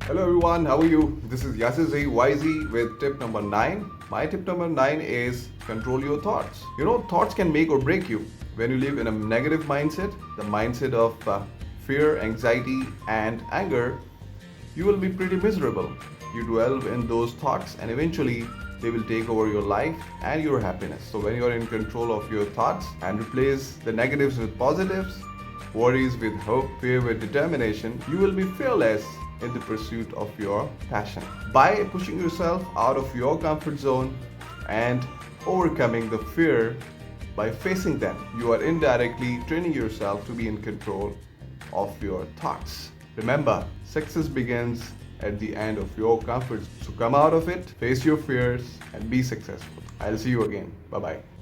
Hello everyone, how are you? This is Yasser YZ with tip number 9. My tip number 9 is control your thoughts. Thoughts can make or break you. When you live in a negative mindset, the mindset of fear, anxiety, and anger, you will be pretty miserable. You dwell in those thoughts, and eventually they will take over your life and your happiness. So, when you are in control of your thoughts and replace the negatives with positives, worries with hope, fear with determination, you will be fearless in the pursuit of your passion. By pushing yourself out of your comfort zone and overcoming the fear by facing them, you are indirectly training yourself to be in control of your thoughts. Remember, success begins at the end of your comfort zone. So come out of it, face your fears, and be successful. I'll see you again. Bye bye.